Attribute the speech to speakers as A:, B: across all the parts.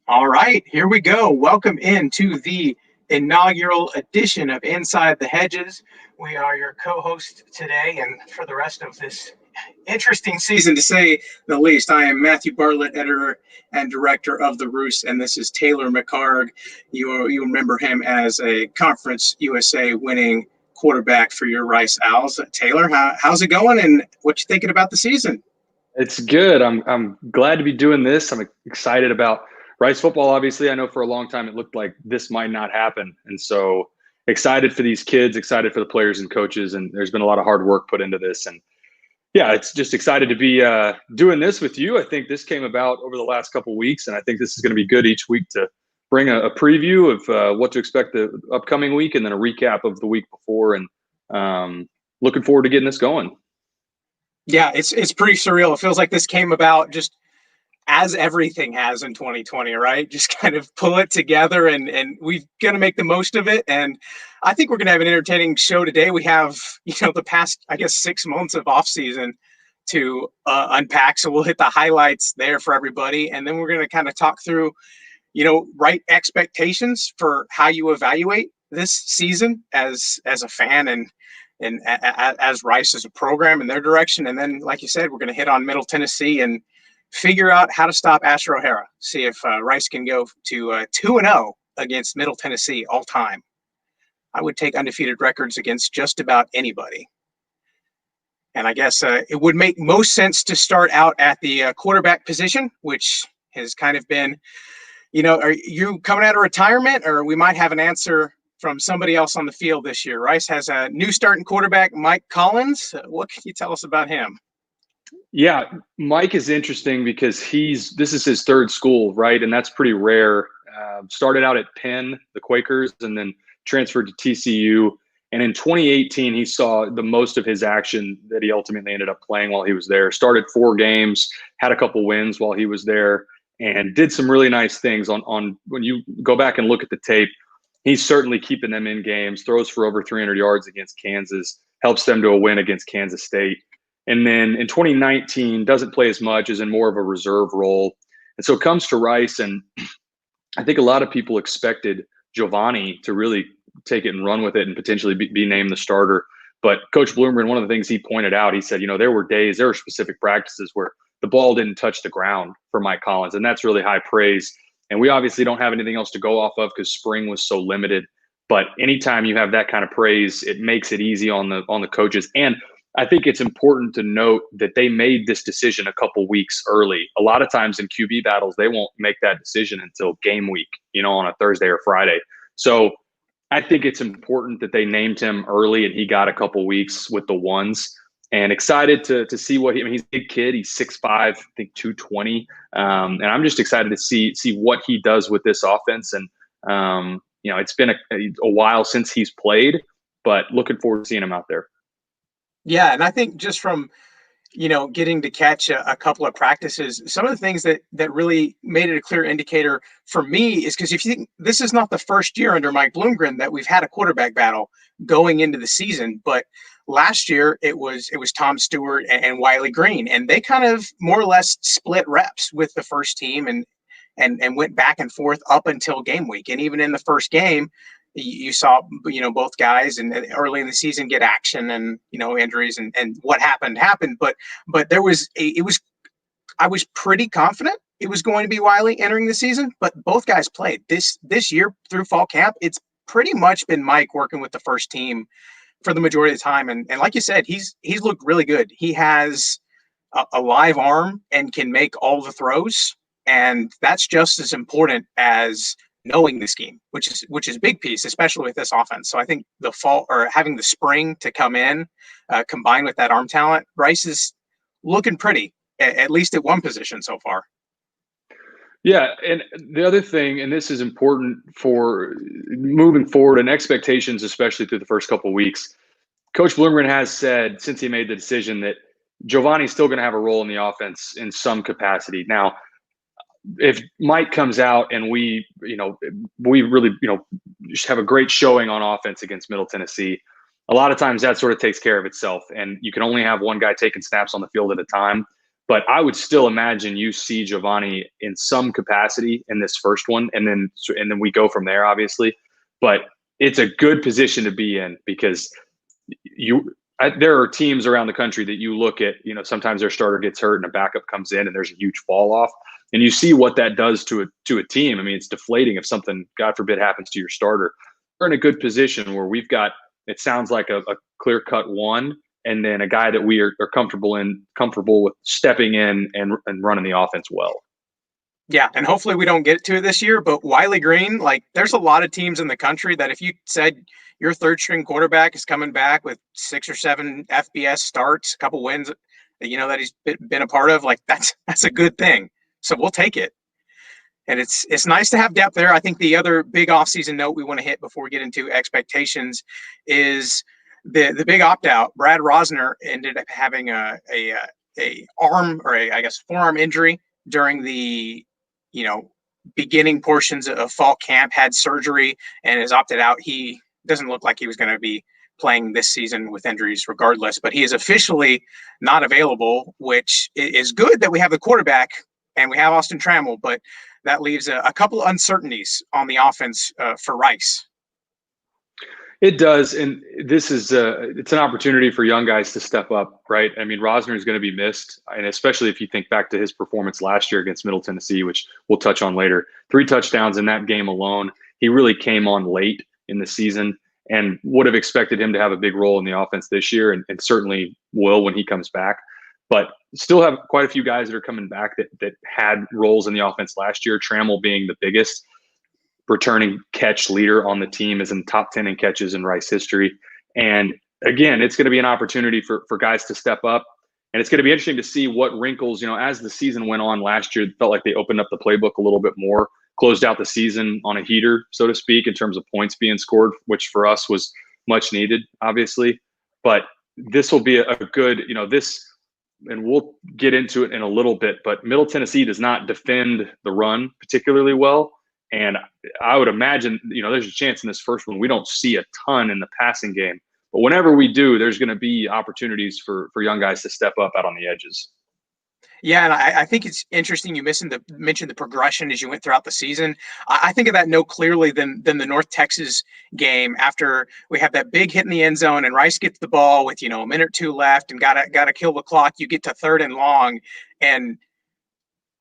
A: All right, here we go. Welcome into the inaugural edition of Inside the Hedges. We are your co-host today, and for the rest of this interesting season, to say the least, I am Matthew Bartlett, editor and director of The Roost, and this is Taylor McHargue. You remember him as a Conference USA winning quarterback for your Rice Owls. Taylor, how's it going, and what you thinking about the season?
B: It's good. I'm glad to be doing this. I'm excited about Rice football. Obviously, I know for a long time it looked like this might not happen, and so excited for these kids, excited for the players and coaches. And there's been a lot of hard work put into this. And yeah, it's just excited to be doing this with you. I think this came about over the last couple of weeks, and I think this is going to be good each week to bring a preview of what to expect the upcoming week, and then a recap of the week before. And looking forward to getting this going.
A: Yeah, it's pretty surreal. It feels like this came about just as everything has in 2020, right? Just kind of pull it together and we're going to make the most of it. And I think we're going to have an entertaining show today. We have, the past, I guess, 6 months of off season to unpack. So we'll hit the highlights there for everybody. And then we're going to kind of talk through, right expectations for how you evaluate this season as a fan and as Rice as a program and their direction. And then, like you said, we're going to hit on Middle Tennessee and figure out how to stop Asher O'Hara. See if Rice can go to 2-0 against Middle Tennessee all time. I would take undefeated records against just about anybody. And I guess it would make most sense to start out at the quarterback position, which has kind of been, are you coming out of retirement, or we might have an answer from somebody else on the field this year. Rice has a new starting quarterback, Mike Collins. What can you tell us about him?
B: Yeah, Mike is interesting because this is his third school, right? And that's pretty rare. Started out at Penn, the Quakers, and then transferred to TCU. And in 2018, he saw the most of his action that he ultimately ended up playing while he was there. Started 4 games, had a couple wins while he was there, and did some really nice things on when you go back and look at the tape. He's certainly keeping them in games, throws for over 300 yards against Kansas, helps them to a win against Kansas State. And then in 2019, doesn't play as much, is in more of a reserve role. And so comes to Rice, and I think a lot of people expected Giovanni to really take it and run with it and potentially be named the starter. But Coach Bloomgren, one of the things he pointed out, he said, there were specific practices where the ball didn't touch the ground for Mike Collins, and that's really high praise. And we obviously don't have anything else to go off of because spring was so limited. But anytime you have that kind of praise, it makes it easy on the coaches. And I think it's important to note that they made this decision a couple weeks early. A lot of times in QB battles, they won't make that decision until game week, on a Thursday or Friday. So I think it's important that they named him early and he got a couple weeks with the ones. And excited to see he's a big kid. He's 6'5", I think 220. And I'm just excited to see what he does with this offense. And, it's been a while since he's played, but looking forward to seeing him out there.
A: Yeah, and I think just from, getting to catch a couple of practices, some of the things that really made it a clear indicator for me is because if you think this is not the first year under Mike Bloomgren that we've had a quarterback battle going into the season, but last year it was Tom Stewart and Wiley Green, and they kind of more or less split reps with the first team and went back and forth up until game week. And even in the first game, you saw, both guys and early in the season get action and, injuries and what happened. But I was pretty confident it was going to be Wiley entering the season, but both guys played this year through fall camp. It's pretty much been Mike working with the first team for the majority of the time. And like you said, he's looked really good. He has a live arm and can make all the throws. And that's just as important as knowing the scheme, which is a big piece, especially with this offense. So I think the fall or having the spring to come in, combined with that arm talent, Rice is looking pretty, at least at one position so far.
B: Yeah, and the other thing, and this is important for moving forward and expectations, especially through the first couple of weeks, Coach Bloomgren has said since he made the decision that Giovanni's still going to have a role in the offense in some capacity. Now, if Mike comes out and we really, just have a great showing on offense against Middle Tennessee, a lot of times that sort of takes care of itself. And you can only have one guy taking snaps on the field at a time. But I would still imagine you see Giovanni in some capacity in this first one, and then we go from there, obviously. But it's a good position to be in because there are teams around the country that you look at, sometimes their starter gets hurt and a backup comes in and there's a huge fall off. And you see what that does to a team. I mean, it's deflating if something, God forbid, happens to your starter. We're in a good position where we've got, it sounds like a clear-cut one, and then a guy that we are comfortable with stepping in and running the offense well.
A: Yeah, and hopefully we don't get to it this year, but Wiley Green, like there's a lot of teams in the country that if you said your third string quarterback is coming back with 6 or 7 FBS starts, a couple wins, that he's been a part of, like that's a good thing. So we'll take it. And it's nice to have depth there. I think the other big offseason note we want to hit before we get into expectations is the big opt-out. Brad Rosner ended up having a arm, or I guess forearm injury during the beginning portions of fall camp, had surgery and is opted out. He doesn't look like he was going to be playing this season with injuries regardless, but he is officially not available, which is good that we have the quarterback and we have Austin Trammell, but that leaves a couple of uncertainties on the offense for Rice.
B: It does, and this is it's an opportunity for young guys to step up, right? I mean, Rosner is going to be missed, and especially if you think back to his performance last year against Middle Tennessee, which we'll touch on later. 3 touchdowns in that game alone. He really came on late in the season and would have expected him to have a big role in the offense this year, and certainly will when he comes back. But still have quite a few guys that are coming back that had roles in the offense last year, Trammell being the biggest. Returning catch leader on the team, is in top 10 in catches in Rice history. And again, it's going to be an opportunity for guys to step up. And it's going to be interesting to see what wrinkles, as the season went on last year, it felt like they opened up the playbook a little bit more, closed out the season on a heater, so to speak, in terms of points being scored, which for us was much needed, obviously. But this will be a good, and we'll get into it in a little bit, but Middle Tennessee does not defend the run particularly well. And I would imagine, there's a chance in this first one we don't see a ton in the passing game. But whenever we do, there's going to be opportunities for young guys to step up out on the edges.
A: Yeah, and I think it's interesting you mentioned the progression as you went throughout the season. I think of that no clearly than the North Texas game, after we have that big hit in the end zone and Rice gets the ball with a minute or 2 left and gotta kill the clock. You get to 3rd and long, and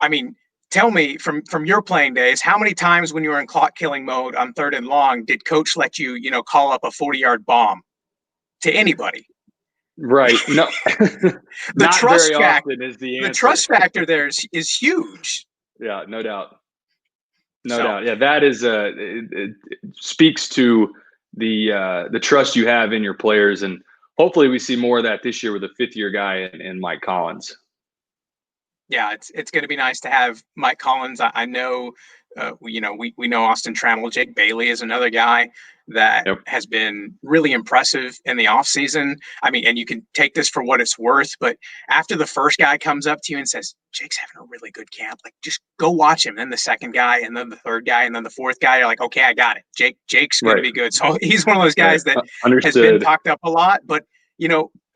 A: I mean, tell me from your playing days, how many times when you were in clock killing mode on 3rd and long did coach let you call up a 40-yard bomb to anybody?
B: Right. No,
A: the trust
B: factor is the answer.
A: The trust factor there is huge.
B: Yeah, no doubt. No doubt. Yeah, that is it speaks to the trust you have in your players, and hopefully we see more of that this year with a 5th-year guy in Mike Collins.
A: Yeah, it's going to be nice to have Mike Collins. I know, we know Austin Trammell. Jake Bailey is another guy that has been really impressive in the offseason. I mean, and you can take this for what it's worth, but after the first guy comes up to you and says, Jake's having a really good camp, like just go watch him. Then the second guy, and then the third guy, and then the fourth guy, you're like, okay, I got it. Jake's going to be good. So he's one of those guys that has been talked up a lot, but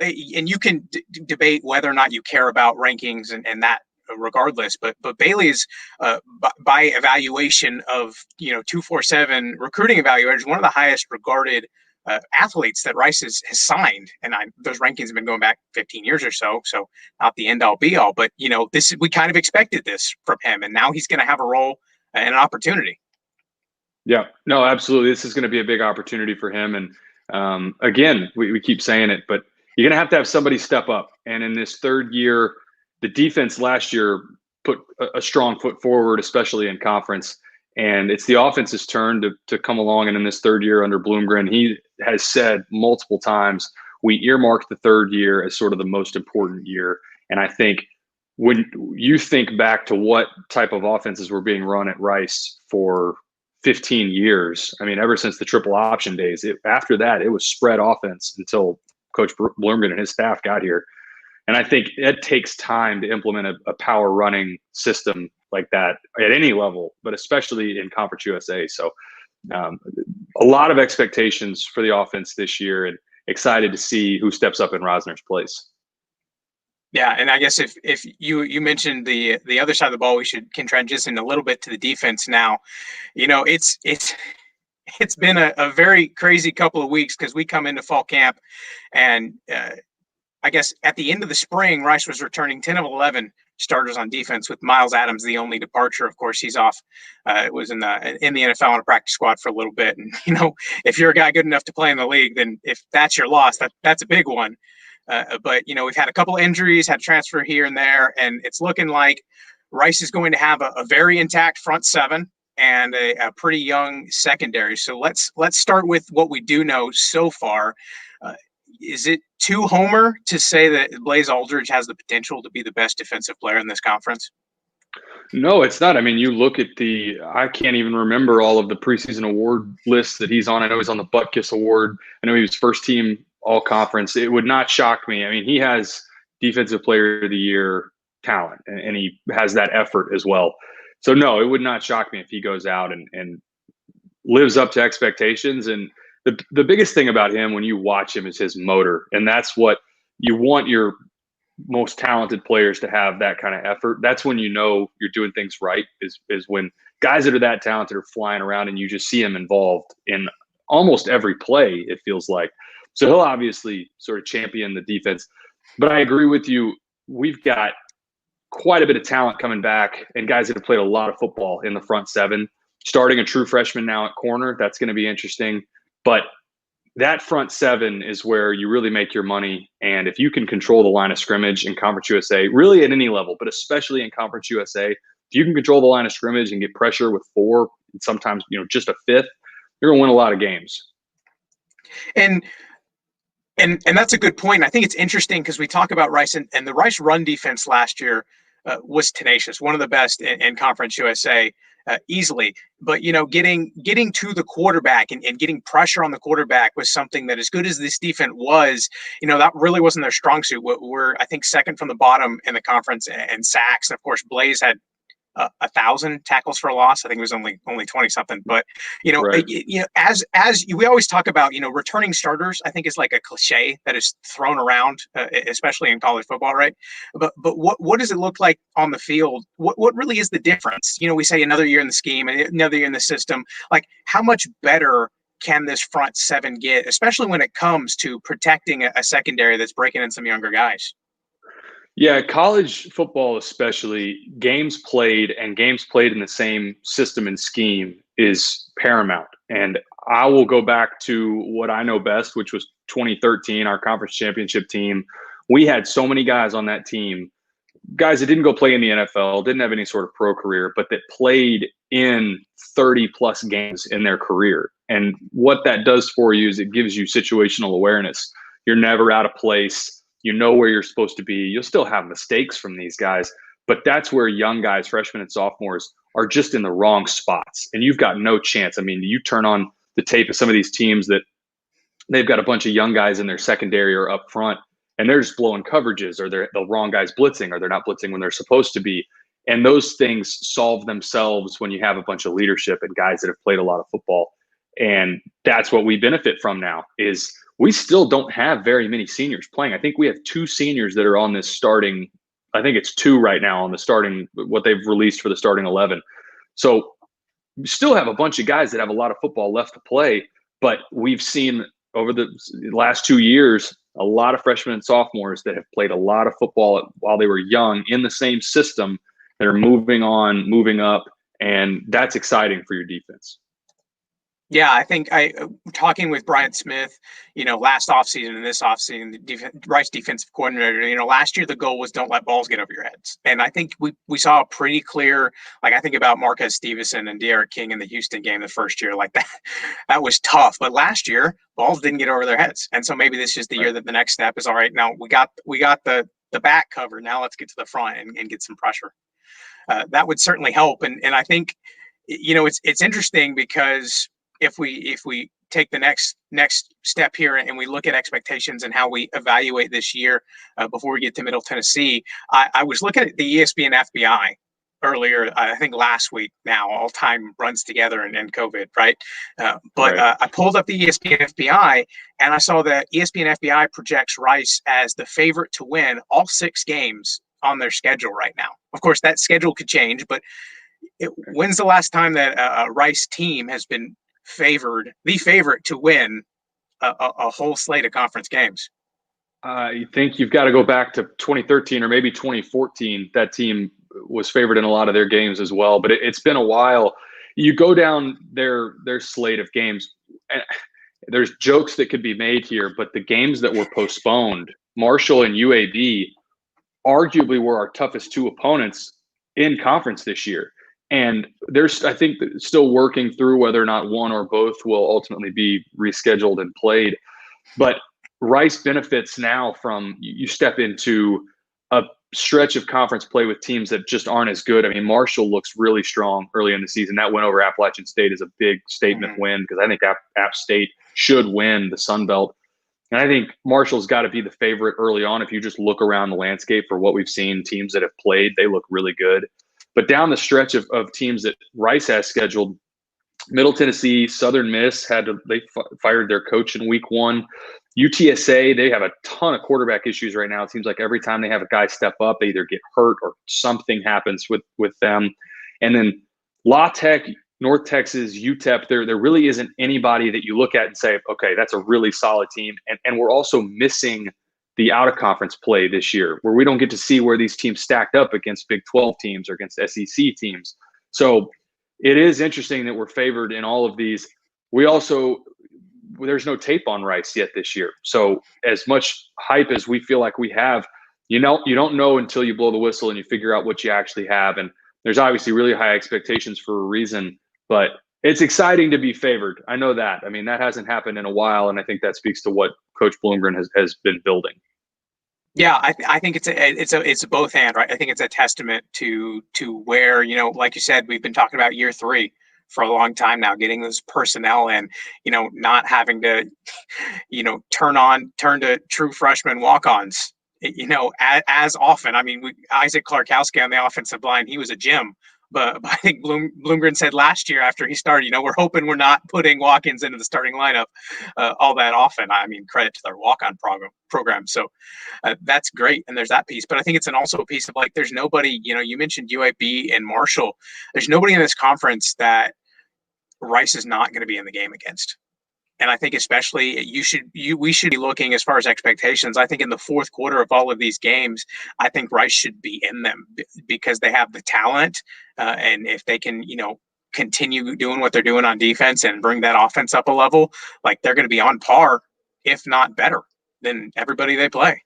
A: and you can debate whether or not you care about rankings and that regardless, but Bailey's by evaluation of 247 recruiting evaluators, one of the highest regarded athletes that Rice has signed, and those rankings have been going back 15 years or so not the end all be all, but we kind of expected this from him, and now he's going to have a role and an opportunity.
B: Yeah, no, absolutely. This is going to be a big opportunity for him. And again, we keep saying it, but you're going to have somebody step up. And in this 3rd year, the defense last year put a strong foot forward, especially in conference. And it's the offense's turn to come along. And in this 3rd year under Bloomgren, he has said multiple times, we earmarked the 3rd year as sort of the most important year. And I think when you think back to what type of offenses were being run at Rice for 15 years, I mean, ever since the triple option days, after that, it was spread offense until Coach Bloomgren and his staff got here. And I think it takes time to implement a power running system like that at any level, but especially in Conference USA. So a lot of expectations for the offense this year, and excited to see who steps up in Rosner's place.
A: Yeah, and I guess if you mentioned the other side of the ball, can transition a little bit to the defense now. It's been a very crazy couple of weeks because we come into fall camp, and I guess at the end of the spring, Rice was returning 10 of 11 starters on defense, with Miles Adams the only departure. Of course, he's off. Was in the NFL on a practice squad for a little bit, and if you're a guy good enough to play in the league, then if that's your loss, that's a big one. But we've had a couple injuries, had transfer here and there, and it's looking like Rice is going to have a very intact front seven and a pretty young secondary. So let's start with what we do know so far. Uh, is it too homer to say that Blaze Aldridge has the potential to be the best defensive player in this conference?
B: No, it's not. I mean, you look at I can't even remember all of the preseason award lists that he's on. I know he's on the Butkus Award. I know he was first team all conference. It would not shock me. I mean, he has defensive player of the year talent, and he has that effort as well. So no, it would not shock me if he goes out and lives up to expectations. And the biggest thing about him when you watch him is his motor. And that's what you want your most talented players to have, that kind of effort. That's when you know you're doing things right, is when guys that are that talented are flying around and you just see him involved in almost every play, it feels like. So he'll obviously sort of champion the defense. But I agree with you. We've got quite a bit of talent coming back and guys that have played a lot of football in the front seven. Starting a true freshman now at corner, that's going to be interesting. But that front seven is where you really make your money. And if you can control the line of scrimmage in Conference USA, really at any level, but especially in Conference USA, if you can control the line of scrimmage and get pressure with four, and sometimes just a fifth, you're going to win a lot of games.
A: And that's a good point. I think it's interesting because we talk about Rice, and the Rice run defense last year was tenacious, one of the best in Conference USA, easily. But getting to the quarterback and getting pressure on the quarterback was something that, as good as this defense was, that really wasn't their strong suit. We're, I think, second from the bottom in the conference and sacks. And of course, Blaze had 1,000 tackles for a loss. I think it was only 20 something. But
B: Right.
A: as we always talk about, returning starters, I think is like a cliche that is thrown around, especially in college football, right? But what does it look like on the field? What really is the difference? We say another year in the scheme, another year in the system. Like, how much better can this front seven get, especially when it comes to protecting a secondary that's breaking in some younger guys?
B: Yeah, college football, especially games played in the same system and scheme, is paramount. And I will go back to what I know best, which was 2013, our conference championship team. We had so many guys on that team, guys that didn't go play in the NFL, didn't have any sort of pro career, but that played in 30 plus games in their career. And what that does for you is it gives you situational awareness. You're never out of place. You know where you're supposed to be. You'll still have mistakes from these guys, but that's where young guys, freshmen and sophomores, are just in the wrong spots. And you've got no chance. I mean, you turn on the tape of some of these teams that they've got a bunch of young guys in their secondary or up front, and they're just blowing coverages, or they're the wrong guys blitzing, or they're not blitzing when they're supposed to be. And those things solve themselves when you have a bunch of leadership and guys that have played a lot of football. And that's what we benefit from now is we still don't have very many seniors playing. I think we have two seniors that are on this starting. I think it's two right now on the starting, what they've released for the starting 11. So we still have a bunch of guys that have a lot of football left to play, but we've seen over the last 2 years, a lot of freshmen and sophomores that have played a lot of football while they were young in the same system that are moving on, moving up, and that's exciting for your defense.
A: Yeah, I think talking with Brian Smith, last offseason and this offseason, Rice defensive coordinator, last year the goal was don't let balls get over your heads. And I think we saw a pretty clear, like, I think about Marquez Stevenson and De'Aaron King in the Houston game the first year, like that was tough. But last year, balls didn't get over their heads. And so maybe this is the year that the next step is, all right, now we got the back covered. Now let's get to the front and get some pressure. That would certainly help. And I think, it's interesting because if we take the next step here and we look at expectations and how we evaluate this year, before we get to Middle Tennessee, I was looking at the ESPN FBI, earlier, I think last week now, all time runs together and COVID, right? But
B: Right.
A: I pulled up the ESPN FBI and I saw that ESPN FBI projects Rice as the favorite to win all 6 games on their schedule right now. Of course, that schedule could change, but when's the last time that a Rice team has been the favorite to win a whole slate of conference games?
B: I think you've got to go back to 2013 or maybe 2014. That team was favored in a lot of their games as well, but it's been a while. You go down their slate of games, and there's jokes that could be made here, but the games that were postponed, Marshall and UAB, arguably were our toughest 2 opponents in conference this year. And there's, I think, still working through whether or not one or both will ultimately be rescheduled and played. But Rice benefits now from you step into a stretch of conference play with teams that just aren't as good. I mean, Marshall looks really strong early in the season. That win over Appalachian State is a big statement win because I think App State should win the Sun Belt. And I think Marshall's got to be the favorite early on. If you just look around the landscape for what we've seen, teams that have played, they look really good. But down the stretch of teams that Rice has scheduled, Middle Tennessee, Southern Miss fired their coach in week 1. UTSA, they have a ton of quarterback issues right now. It seems like every time they have a guy step up, they either get hurt or something happens with them. And then La Tech, North Texas, UTEP, there really isn't anybody that you look at and say, okay, that's a really solid team. And we're also missing the out-of-conference play this year where we don't get to see where these teams stacked up against Big 12 teams or against SEC teams. So it is interesting that we're favored in all of these. There's no tape on Rice yet this year. So as much hype as we feel like we have, you don't know until you blow the whistle and you figure out what you actually have. And there's obviously really high expectations for a reason, but it's exciting to be favored. I know that. I mean, that hasn't happened in a while, and I think that speaks to what Coach Bloomgren has been building.
A: Yeah, I think it's a both and, right. I think it's a testament to where, like you said, we've been talking about year 3 for a long time now, getting those personnel in, not having to, turn to true freshman walk-ons, as often. I mean, Isaac Klarkowski on the offensive line, he was a gem. But I think Bloomgren said last year after he started, we're hoping we're not putting walk-ins into the starting lineup all that often. I mean, credit to their walk-on program. So that's great. And there's that piece. But I think it's also a piece of like, there's nobody, you mentioned UAB and Marshall. There's nobody in this conference that Rice is not going to be in the game against. And I think especially we should be looking as far as expectations. I think in the fourth quarter of all of these games, I think Rice should be in them because they have the talent. And if they can, continue doing what they're doing on defense and bring that offense up a level, like they're going to be on par, if not better than everybody they play.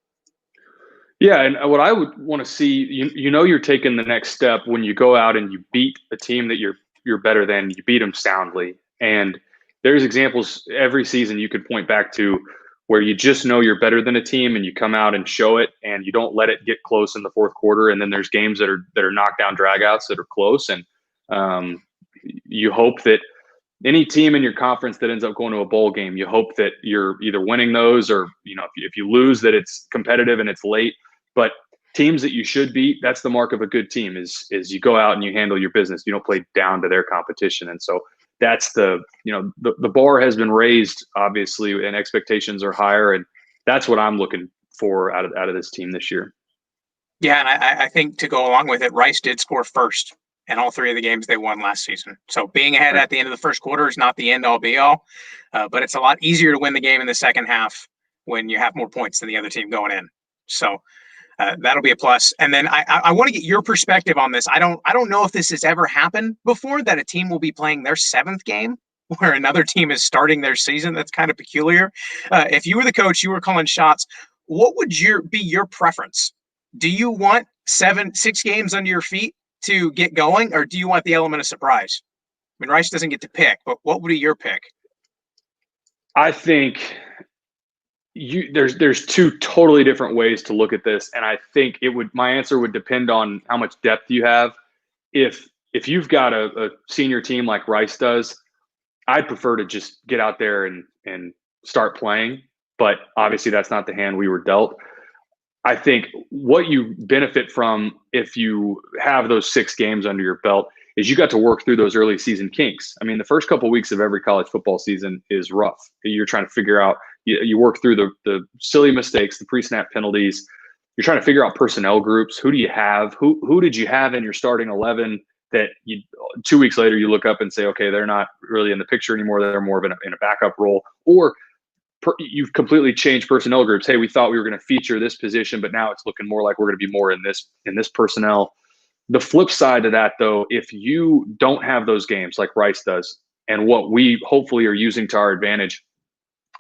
B: Yeah, and what I would want to see, you're taking the next step when you go out and you beat a team that you're better than. You beat them soundly, and there's examples every season you could point back to where you just know you're better than a team and you come out and show it and you don't let it get close in the fourth quarter. And then there's games that are knockdown dragouts that are close. And you hope that any team in your conference that ends up going to a bowl game, you hope that you're either winning those or, if you lose, that it's competitive and it's late. But teams that you should beat, that's the mark of a good team is you go out and you handle your business. You don't play down to their competition. And so that's the bar has been raised, obviously, and expectations are higher. And that's what I'm looking for out of this team this year.
A: Yeah, and I think to go along with it, Rice did score first in all 3 of the games they won last season. So being ahead at the end of the first quarter is not the end all be all, but it's a lot easier to win the game in the second half when you have more points than the other team going in. So that'll be a plus. And then I want to get your perspective on this. I don't know if this has ever happened before, that a team will be playing their 7th game where another team is starting their season. That's kind of peculiar. If you were the coach, you were calling shots, what would be your preference? Do you want 6 games under your feet to get going, or do you want the element of surprise? I mean, Rice doesn't get to pick, but what would be your pick?
B: I think there's 2 totally different ways to look at this, and I think my answer would depend on how much depth you have. If you've got a senior team like Rice does, I'd prefer to just get out there and start playing, but obviously that's not the hand we were dealt. I think what you benefit from if you have those 6 games under your belt is you got to work through those early season kinks. I mean, the first couple of weeks of every college football season is rough. You're trying to figure out, you work through the silly mistakes, the pre-snap penalties. You're trying to figure out personnel groups. Who do you have? Who did you have in your starting 11 that 2 weeks later you look up and say, okay, they're not really in the picture anymore. They're more of in a backup role. Or you've completely changed personnel groups. Hey, we thought we were going to feature this position, but now it's looking more like we're going to be more in this personnel. The flip side of that, though, if you don't have those games like Rice does, and what we hopefully are using to our advantage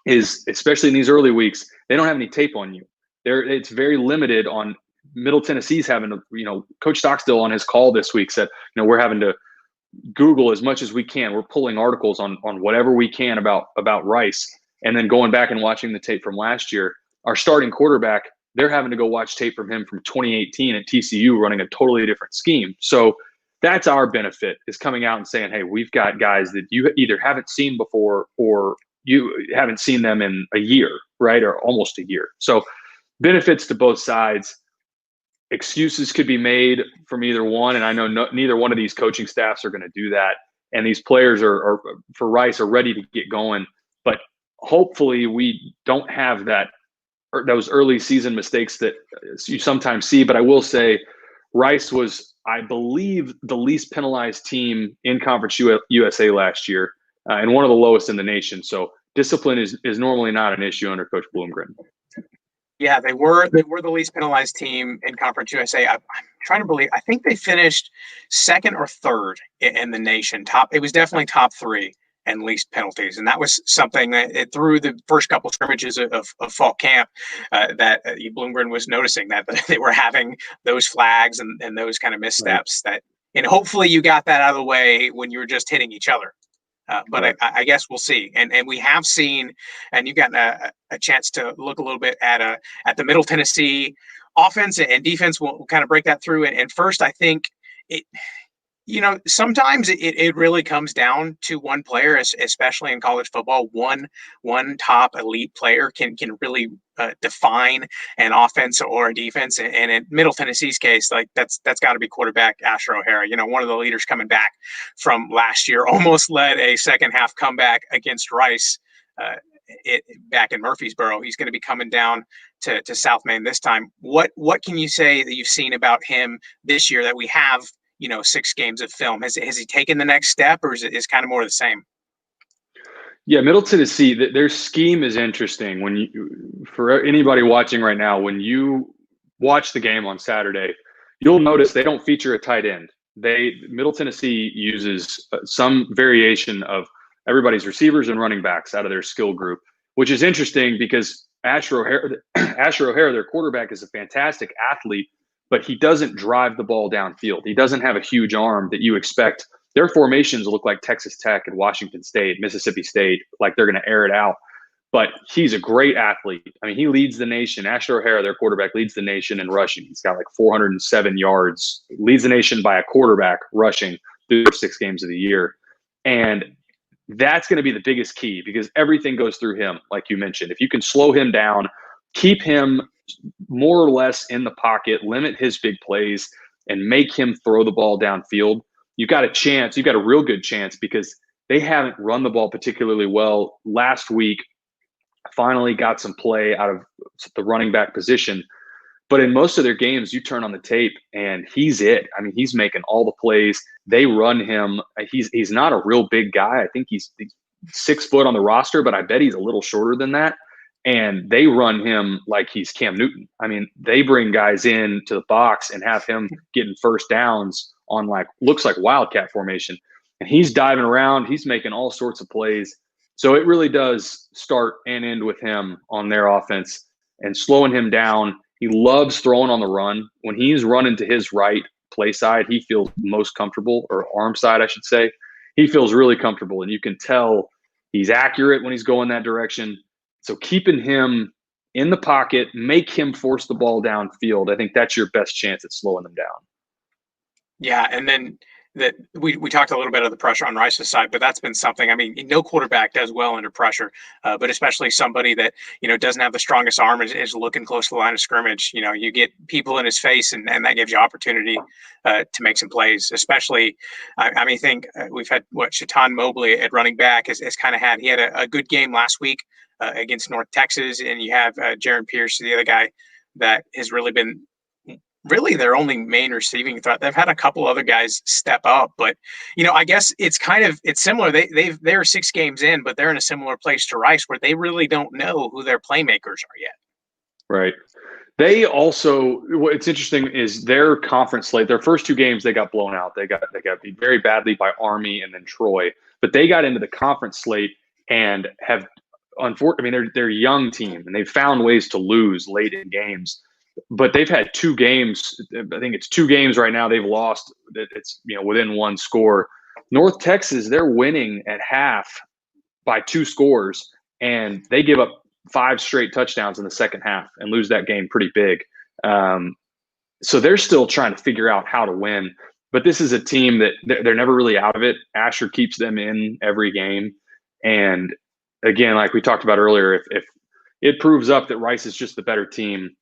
B: is, especially in these early weeks, they don't have any tape on you. It's very limited on Middle Tennessee's having to, Coach Stockstill on his call this week said, we're having to Google as much as we can. We're pulling articles on whatever we can about Rice, and then going back and watching the tape from last year. Our starting quarterback, they're having to go watch tape from him from 2018 at TCU running a totally different scheme. So that's our benefit, is coming out and saying, hey, we've got guys that you either haven't seen before or you haven't seen them in a year, right? Or almost a year. So benefits to both sides. Excuses could be made from either one, and I know neither one of these coaching staffs are going to do that. And these players are for Rice are ready to get going, but hopefully we don't have those early season mistakes that you sometimes see. But I will say Rice was, I believe, the least penalized team in Conference USA last year, and one of the lowest in the nation. So discipline is normally not an issue under Coach Bloomgren.
A: Yeah, they were the least penalized team in Conference USA. I'm trying to believe. I think they finished second or third in the nation. It was definitely top 3 and least penalties, and that was something that through the first couple scrimmages of fall camp that Bloomgren was noticing that they were having those flags and those kind of missteps. Right. And hopefully you got that out of the way when you were just hitting each other. But I guess we'll see. And we have seen, and you've gotten a chance to look a little bit at the Middle Tennessee offense and defense. We'll kind of break that through. And first, I think sometimes it really comes down to one player, especially in college football. One top elite player can really define an offense or a defense. And in Middle Tennessee's case, like that's got to be quarterback Asher O'Hara. One of the leaders coming back from last year, almost led a second half comeback against Rice back in Murfreesboro. He's going to be coming down to South Main this time. What can you say that you've seen about him this year that we have 6 games of film? Has he taken the next step, or is it kind of more of the same?
B: Yeah, Middle Tennessee, their scheme is interesting. For anybody watching right now, when you watch the game on Saturday, you'll notice they don't feature a tight end. Middle Tennessee uses some variation of everybody's receivers and running backs out of their skill group, which is interesting because Asher O'Hara, their quarterback, is a fantastic athlete, but he doesn't drive the ball downfield. He doesn't have a huge arm that you expect. Their formations look like Texas Tech and Washington State, Mississippi State, like they're going to air it out. But he's a great athlete. I mean, he leads the nation. Asher O'Hara, their quarterback, leads the nation in rushing. He's got like 407 yards, leads the nation by a quarterback rushing through the 6 games of the year. And that's going to be the biggest key because everything goes through him, like you mentioned. If you can slow him down, keep him more or less in the pocket, limit his big plays, and make him throw the ball downfield, you've got a chance. You've got a real good chance because they haven't run the ball particularly well. Last week, finally got some play out of the running back position. But in most of their games, you turn on the tape and he's it. I mean, he's making all the plays. They run him. He's not a real big guy. I think he's 6 foot on the roster, but I bet he's a little shorter than that. And they run him like he's Cam Newton. I mean, they bring guys in to the box and have him getting first downs on looks like wildcat formation. And he's diving around. He's making all sorts of plays. So it really does start and end with him on their offense and slowing him down. He loves throwing on the run. When he's running to his right play side, he feels most comfortable, or arm side, I should say. He feels really comfortable. And you can tell he's accurate when he's going that direction. So keeping him in the pocket, make him force the ball downfield. I think that's your best chance at slowing them down.
A: Yeah, and then that we talked a little bit of the pressure on Rice's side, but that's been something. I mean, no quarterback does well under pressure, but especially somebody that doesn't have the strongest arm is looking close to the line of scrimmage. You get people in his face, and that gives you opportunity to make some plays. Especially, I mean, think we've had Shaitan Mobley at running back has kind of had. He had a good game last week against North Texas, and you have Jaron Pierce, the other guy that has really been really their only main receiving threat. They've had a couple other guys step up, but I guess it's similar. They're 6 games in, but they're in a similar place to Rice where they really don't know who their playmakers are yet.
B: Right. They also, what's interesting is their conference slate. Their first 2 games they got blown out. They got beat very badly by Army and then Troy. But they got into the conference slate and have, unfortunately, I mean, they're a young team and they've found ways to lose late in games. But they've had 2 games. I think it's 2 games right now they've lost. It's within 1 score. North Texas, they're winning at half by 2 scores, and they give up 5 straight touchdowns in the second half and lose that game pretty big. So they're still trying to figure out how to win. But this is a team that they're never really out of it. Asher keeps them in every game. And again, like we talked about earlier, if it proves up that Rice is just the better team,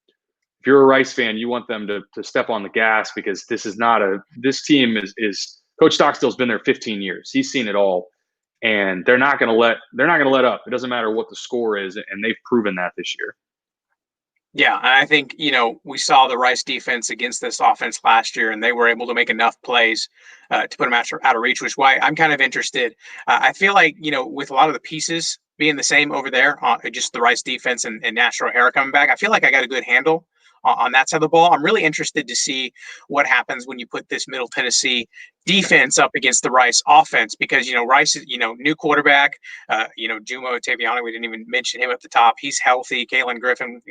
B: if you're a Rice fan, you want them to step on the gas, because this team is Coach Stockstill's been there 15 years. He's seen it all. And they're not going to let up. It doesn't matter what the score is, and they've proven that this year.
A: Yeah, I think we saw the Rice defense against this offense last year, and they were able to make enough plays to put them out of reach. Which is why I'm kind of interested. I feel like with a lot of the pieces being the same over there, just the Rice defense and Nashville O'Hara coming back, I feel like I got a good handle on that side of the ball. I'm really interested to see what happens when you put this Middle Tennessee defense up against the Rice offense, because Rice is new quarterback, Jumo Taviano, we didn't even mention him at the top. He's healthy. Kalen Griffin,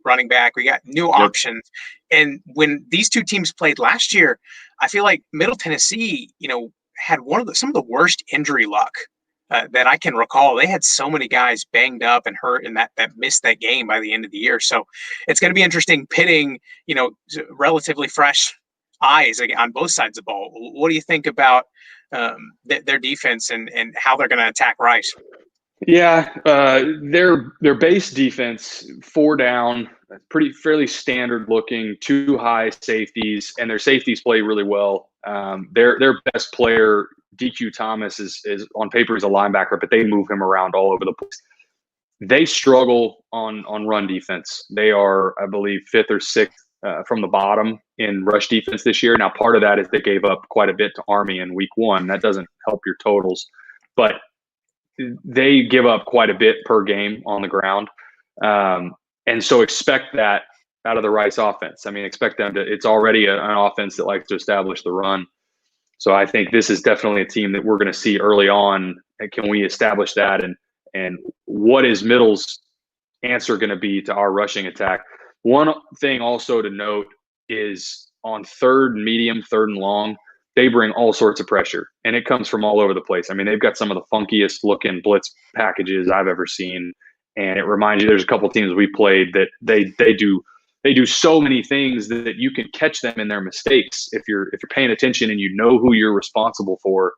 A: running back. We got new options. And when these 2 teams played last year, I feel like Middle Tennessee, had some of the worst injury luck that I can recall. They had so many guys banged up and hurt, and that missed that game by the end of the year. So it's going to be interesting pitting, relatively fresh eyes on both sides of the ball. What do you think about their defense and how they're going to attack Rice?
B: Yeah, their base defense, 4 down, fairly standard looking, 2 high safeties, and their safeties play really well. Their best player, DQ Thomas, is on paper is a linebacker, but they move him around all over the place. They struggle on run defense. They are, I believe, 5th or 6th from the bottom in rush defense this year. Now, part of that is they gave up quite a bit to Army in week 1. That doesn't help your totals, but they give up quite a bit per game on the ground. And so expect that out of the Rice offense. I mean, expect them to, it's already an offense that likes to establish the run. So I think this is definitely a team that we're going to see early on. And can we establish that? And what is Middle's answer going to be to our rushing attack? One thing also to note is on 3rd and medium, 3rd and long, they bring all sorts of pressure, and it comes from all over the place. I mean, they've got some of the funkiest looking blitz packages I've ever seen. And it reminds you, there's a couple of teams we played that they do so many things that you can catch them in their mistakes if you're paying attention and you know who you're responsible for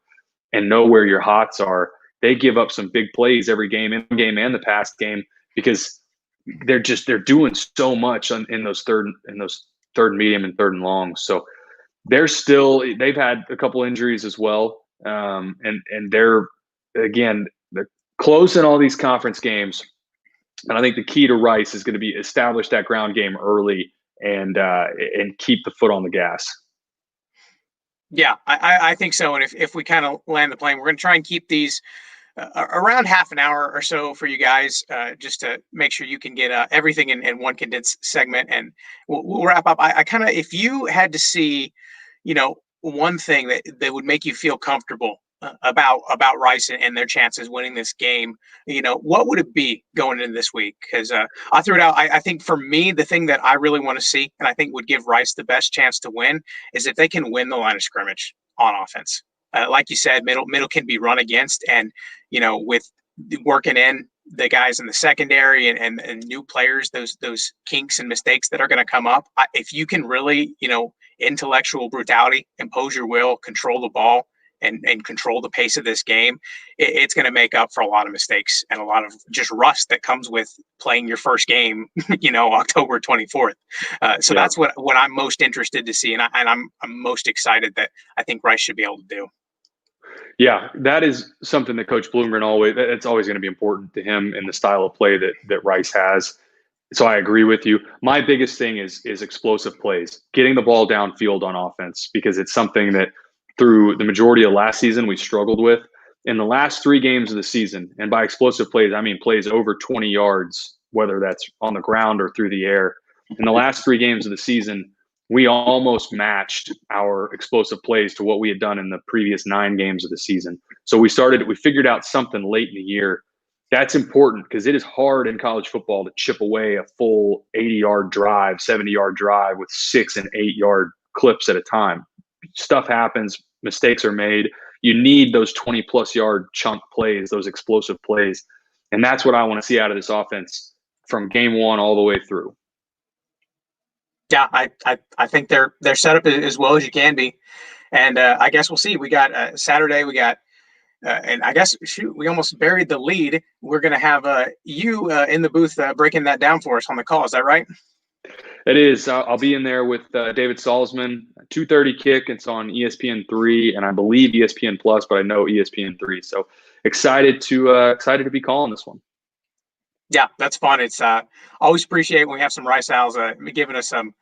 B: and know where your hots are. They give up some big plays every game, in the game and the past game, because they're doing so much in those third medium and 3rd and long. So they've had a couple injuries as well, and they're close in all these conference games. And I think the key to Rice is going to be establish that ground game early and keep the foot on the gas.
A: Yeah, I think so. And if we kind of land the plane, we're going to try and keep these around half an hour or so for you guys, just to make sure you can get everything in one condensed segment. And we'll wrap up. I kind of, if you had to see, one thing that would make you feel comfortable about Rice and their chances winning this game, what would it be going into this week? Because I threw it out. I think for me, the thing that I really want to see, and I think would give Rice the best chance to win, is if they can win the line of scrimmage on offense. Like you said, middle can be run against, and with working in the guys in the secondary and new players, those kinks and mistakes that are going to come up. If you can really, intellectual brutality, impose your will, control the ball, and control the pace of this game, it's going to make up for a lot of mistakes and a lot of just rust that comes with playing your first game, October 24th. So
B: Yeah.
A: that's what I'm most interested to see, and I'm most excited that I think Rice should be able to do.
B: Yeah, that is something that Coach Bloomgren it's always going to be important to him in the style of play that Rice has. So I agree with you. My biggest thing is explosive plays, getting the ball downfield on offense, because it's something that through the majority of last season we struggled with. In the last 3 games of the season, and by explosive plays, I mean plays over 20 yards, whether that's on the ground or through the air. In the last 3 games of the season, we almost matched our explosive plays to what we had done in the previous 9 games of the season. So we figured out something late in the year. That's important because it is hard in college football to chip away a full 80-yard drive, 70-yard drive with 6 and 8-yard clips at a time. Stuff happens, mistakes are made. You need those 20-plus yard chunk plays, those explosive plays. And that's what I want to see out of this offense from game 1 all the way through.
A: Yeah, I think they're set up as well as you can be. And I guess we'll see. We got Saturday, we got and I guess, we almost buried the lead. We're going to have you in the booth breaking that down for us on the call. Is that right?
B: It is. I'll be in there with David Salzman, 2:30 kick. It's on ESPN3 and I believe ESPN Plus, but I know ESPN3. So excited to be calling this one.
A: Yeah, that's fun. It's always appreciate when we have some Rice Owls giving us some,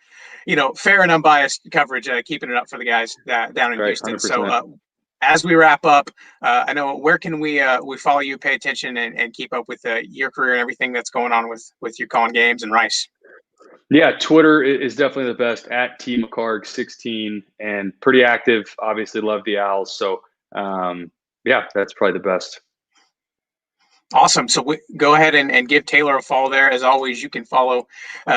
A: fair and unbiased coverage, keeping it up for the guys down in
B: Right,
A: Houston.
B: 100%.
A: So as we wrap up, I know, where can we follow you, pay attention, and keep up with your career and everything that's going on with you calling games and Rice?
B: Yeah, Twitter is definitely the best, at TMcCarg16, and pretty active. Obviously, love the Owls. So, yeah, that's probably the best.
A: Awesome. So go ahead and give Taylor a follow there. As always, you can follow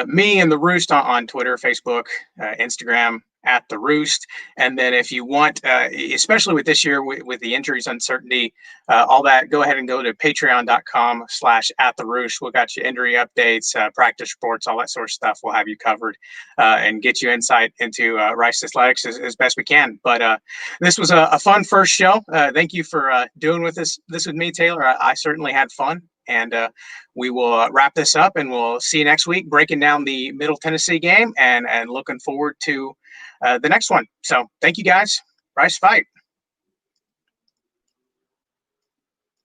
A: me and The Roost on Twitter, Facebook, Instagram, at The Roost. And then if you want, especially with this year, with the injuries, uncertainty, all that, go ahead and go to patreon.com/@the-roost. We'll got you injury updates, practice reports, all that sort of stuff. We'll have you covered and get you insight into Rice Athletics as best we can. But this was a fun first show. Thank you for doing this with me, Taylor. I certainly had fun. And we will wrap this up, and we'll see you next week, breaking down the Middle Tennessee game and looking forward to the next one. So thank you, guys. Rice fight.